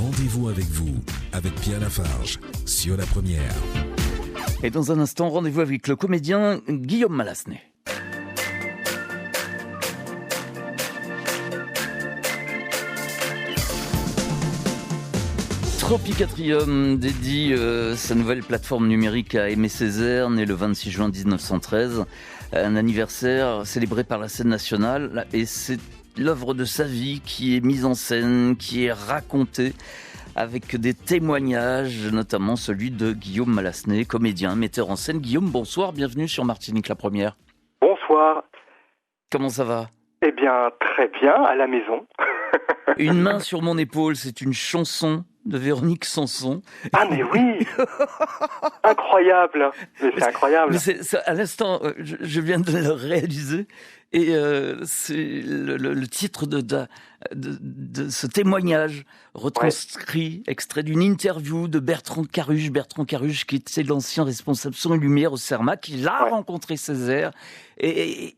Rendez-vous avec vous, avec Pierre Lafarge, sur la Première. Et dans un instant, rendez-vous avec le comédien Guillaume Mallasnet. Tropicatrium dédie sa nouvelle plateforme numérique à Aimé Césaire, né le 26 juin 1913. Un anniversaire célébré par la scène nationale. Et c'est l'œuvre de sa vie qui est mise en scène, qui est racontée avec des témoignages, notamment celui de Guillaume Mallasnet, comédien, metteur en scène. Guillaume, bonsoir, bienvenue sur Martinique la Première. Bonsoir. Comment ça va ? Eh bien, très bien, à la maison. Une main sur mon épaule, c'est une chanson de Véronique Sanson. Ah mais oui. Incroyable. Mais c'est incroyable. Mais à l'instant, je viens de le réaliser. Et c'est le titre de ce témoignage retranscrit, extrait d'une interview de Bertrand Caruge. Bertrand Caruge, qui était l'ancien responsable son et lumière au CERMAC, il a rencontré Césaire. Et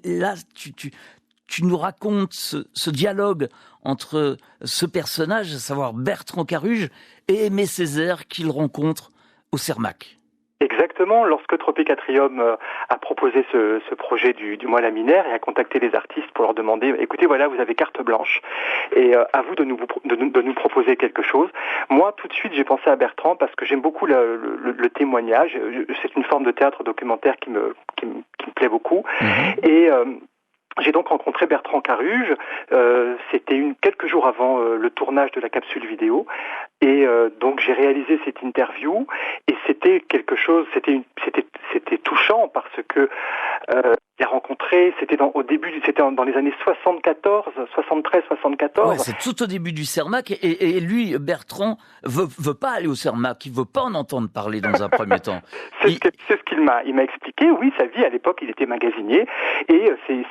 là, tu nous racontes ce dialogue entre ce personnage, à savoir Bertrand Caruge, et Aimé Césaire qu'il rencontre au CERMAC. Exactement, lorsque Tropicatrium a proposé ce projet du mois laminaire et a contacté les artistes pour leur demander, écoutez, voilà, vous avez carte blanche et à vous de nous proposer quelque chose. Moi, tout de suite, j'ai pensé à Bertrand parce que j'aime beaucoup le témoignage. C'est une forme de théâtre documentaire qui me plaît beaucoup. Et j'ai donc rencontré Bertrand Caruge, c'était quelques jours avant le tournage de la capsule vidéo, et donc j'ai réalisé cette interview, et c'était quelque chose, c'était touchant parce que il a rencontré, c'était dans les années 73, 74. Ouais, c'est tout au début du CERMAC, et lui, Bertrand, veut pas aller au CERMAC, il veut pas en entendre parler dans un premier temps. C'est ce qu'il m'a expliqué. Oui, sa vie à l'époque, il était magasinier, et c'est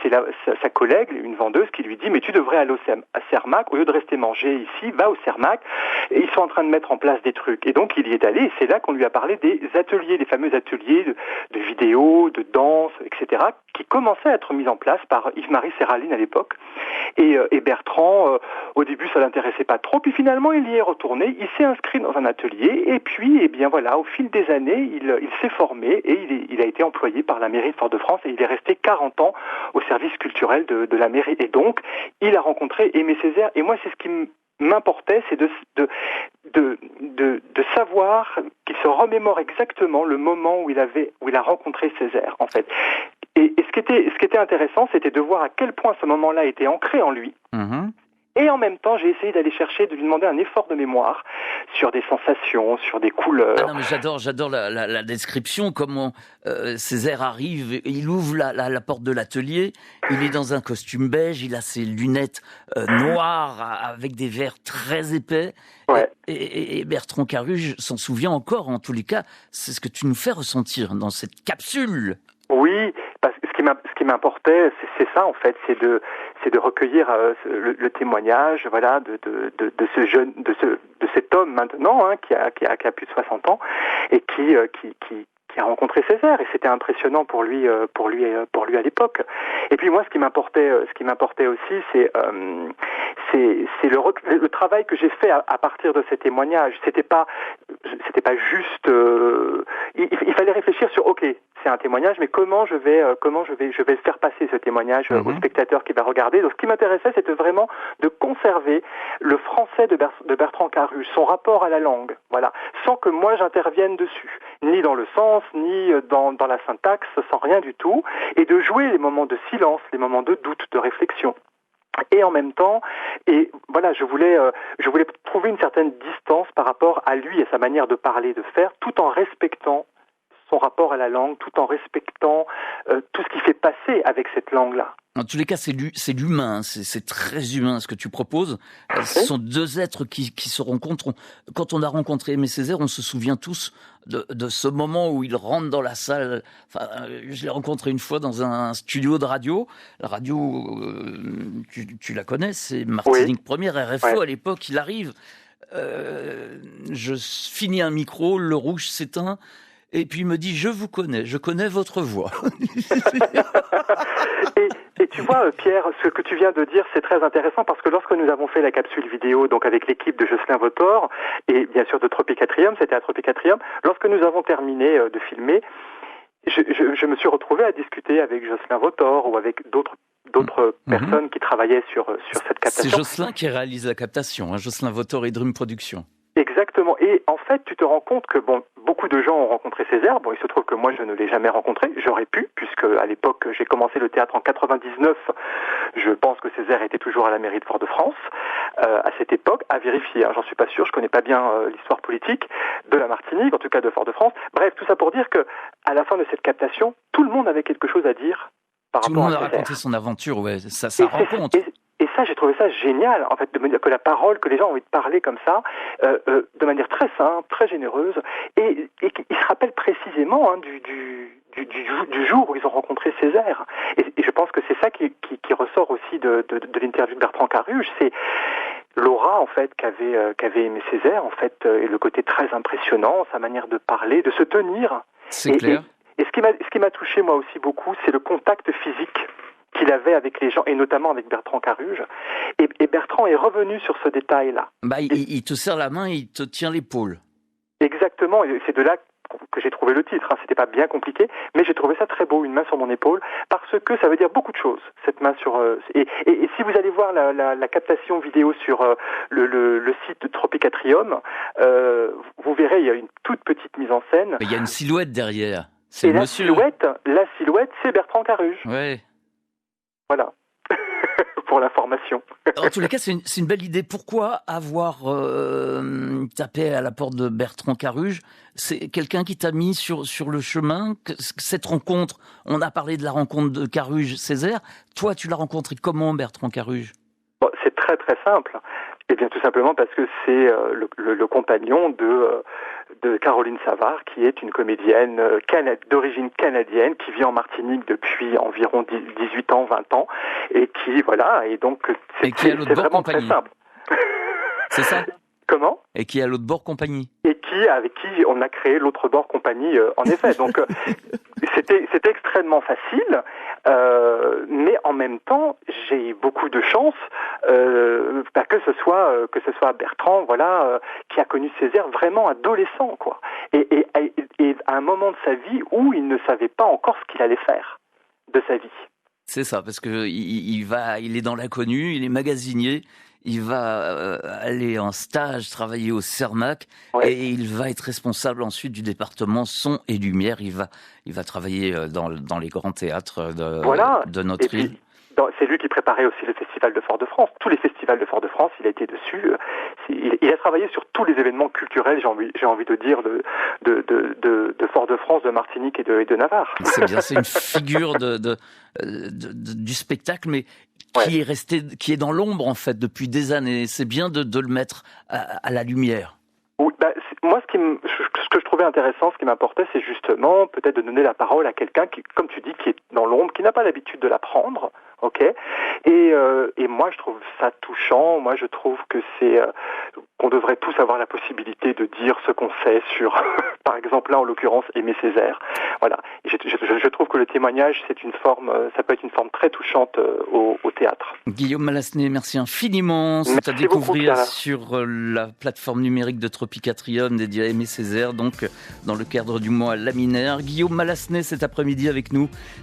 sa collègue, une vendeuse, qui lui dit, mais tu devrais aller au CERMAC, au lieu de rester manger ici, va au CERMAC, et ils sont en train de mettre en place des trucs. Et donc il y est allé, et c'est là qu'on lui a parlé des ateliers, les fameux ateliers de vidéo, de danse, etc., qui commençaient à être mis en place par Yves-Marie Serraline à l'époque. Et Bertrand, au début, ça l'intéressait pas trop, puis finalement, il y est retourné, il s'est inscrit dans un atelier, et puis, eh bien voilà, au fil des années, il s'est formé, et il a été employé par la mairie de Fort-de-France, et il est resté 40 ans au service culturel de la mairie. Et donc, il a rencontré Aimé Césaire, et moi, c'est ce qui m'importait, c'est de savoir qu'il se remémore exactement le moment où il a rencontré Césaire, en fait. Et ce qui était intéressant, c'était de voir à quel point ce moment-là était ancré en lui. Et en même temps, j'ai essayé d'aller chercher, de lui demander un effort de mémoire sur des sensations, sur des couleurs. Ah non, mais j'adore la description, comment Césaire arrive, il ouvre la porte de l'atelier, il est dans un costume beige, il a ses lunettes noires avec des verres très épais. Ouais. Et Bertrand Caruge s'en souvient encore, en tous les cas, c'est ce que tu nous fais ressentir dans cette capsule. Oui, parce que ce qui m'importait, c'est ça en fait, c'est de recueillir le témoignage, voilà, de ce jeune, de cet homme maintenant, hein, qui a plus de 60 ans et qui a rencontré Césaire, et c'était impressionnant pour lui à l'époque. Et puis moi, ce qui m'importait aussi, c'est le travail que j'ai fait à partir de ces témoignages. C'était pas juste. Il fallait réfléchir sur, ok, c'est un témoignage, mais comment je vais faire passer ce témoignage au spectateur qui va regarder. Donc, ce qui m'intéressait, c'était vraiment de conserver le français de Bertrand Caruge, son rapport à la langue, voilà, sans que moi j'intervienne dessus, ni dans le sens, ni dans la syntaxe, sans rien du tout, et de jouer les moments de silence, les moments de doute, de réflexion. Et en même temps, et voilà, je voulais trouver une certaine distance par rapport à lui et sa manière de parler, de faire, tout en respectant son rapport à la langue, tout en respectant tout ce qui s'est passé avec cette langue-là. En tous les cas, c'est l'humain, c'est très humain ce que tu proposes. Ce sont deux êtres qui se rencontrent. Quand on a rencontré Aimé Césaire, on se souvient tous de ce moment où il rentre dans la salle. Enfin, je l'ai rencontré une fois dans un studio de radio. La radio, tu la connais, c'est Martinique Première, RFO à l'époque. Il arrive, je finis un micro, le rouge s'éteint. Et puis il me dit, je vous connais, je connais votre voix. Et tu vois, Pierre, ce que tu viens de dire, c'est très intéressant parce que lorsque nous avons fait la capsule vidéo, donc avec l'équipe de Jocelyn Votor et bien sûr de Tropicatrium, c'était à Tropicatrium, lorsque nous avons terminé de filmer, je me suis retrouvé à discuter avec Jocelyn Votor ou avec d'autres personnes qui travaillaient sur cette captation. C'est Jocelyn qui réalise la captation, hein, Jocelyn Votor et Dream Productions. Exactement. Et en fait, tu te rends compte que beaucoup de gens ont rencontré Césaire. Bon, il se trouve que moi, je ne l'ai jamais rencontré. J'aurais pu, puisque à l'époque, j'ai commencé le théâtre en 99. Je pense que Césaire était toujours à la mairie de Fort-de-France à cette époque. À vérifier, hein, j'en suis pas sûr. Je connais pas bien l'histoire politique de la Martinique, en tout cas de Fort-de-France. Bref, tout ça pour dire que à la fin de cette captation, tout le monde avait quelque chose à dire par rapport à Césaire. Tout le monde a raconté son aventure, ouais. Ça rencontre. Et ça, j'ai trouvé ça génial, en fait, de me dire que la parole, que les gens ont envie de parler comme ça, de manière très simple, très généreuse, et qu'ils se rappellent précisément du jour où ils ont rencontré Césaire. Et je pense que c'est ça qui ressort aussi de l'interview de Bertrand Caruge, c'est l'aura, en fait, qu'avait aimé Césaire, en fait, et le côté très impressionnant, sa manière de parler, de se tenir. C'est clair. Et ce qui m'a touché, moi aussi, beaucoup, c'est le contact physique qu'il avait avec les gens, et notamment avec Bertrand Caruge. Et Bertrand est revenu sur ce détail-là. Il te serre la main, il te tient l'épaule. Exactement, et c'est de là que j'ai trouvé le titre. Hein. C'était pas bien compliqué, mais j'ai trouvé ça très beau, une main sur mon épaule, parce que ça veut dire beaucoup de choses, cette main sur... Et si vous allez voir la captation vidéo sur le site de Tropicatrium, vous verrez, il y a une toute petite mise en scène. Il y a une silhouette derrière. Et la silhouette, c'est Bertrand Caruge. Ouais. Voilà, pour l'information. En tous les cas, c'est une belle idée. Pourquoi avoir tapé à la porte de Bertrand Caruge? C'est quelqu'un qui t'a mis sur le chemin. Cette rencontre, on a parlé de la rencontre de Caruge-Césaire. Toi, tu l'as rencontré comment, Bertrand Caruge? C'est très très simple. Eh bien, tout simplement parce que c'est le compagnon de Caroline Savard, qui est une comédienne d'origine canadienne, qui vit en Martinique depuis environ 18 ans, 20 ans, et qui, voilà, et donc c'est vraiment très simple. C'est ça? Comment? Et qui est à l'autre bord compagnie. Et avec qui on a créé l'autre bord compagnie, en effet. Donc, c'était extrêmement facile, mais en même temps, j'ai eu beaucoup de chance que ce soit Bertrand, voilà, qui a connu Césaire vraiment adolescent, quoi. Et à un moment de sa vie où il ne savait pas encore ce qu'il allait faire de sa vie. C'est ça, parce que il est dans l'inconnu, il est magasinier. Il va aller en stage, travailler au Cermac, et il va être responsable ensuite du département son et lumière. Il va travailler dans les grands théâtres de notre île. C'est lui qui préparait aussi le festival de Fort-de-France. Tous les festivals de Fort-de-France, il a été dessus. Il a travaillé sur tous les événements culturels, j'ai envie de dire, de Fort-de-France, de Martinique et de Navarre. C'est bien, c'est une figure du spectacle, mais qui est dans l'ombre en fait depuis des années. C'est bien de le mettre à la lumière. Oui, moi, ce que je trouvais intéressant, ce qui m'importait, c'est justement peut-être de donner la parole à quelqu'un qui, comme tu dis, qui est dans l'ombre, qui n'a pas l'habitude de la prendre, ok. Et moi, je trouve ça touchant. Moi, je trouve que qu'on devrait tous avoir la possibilité de dire ce qu'on sait sur, par exemple, là, en l'occurrence, Aimé Césaire. Voilà. Et je trouve que le témoignage, ça peut être une forme très touchante au théâtre. Guillaume Malasné, merci infiniment. C'est à découvrir sur la plateforme numérique de Tropicatrium dédiée à Aimé Césaire, donc dans le cadre du mois Laminaire. Guillaume Malasné cet après-midi avec nous.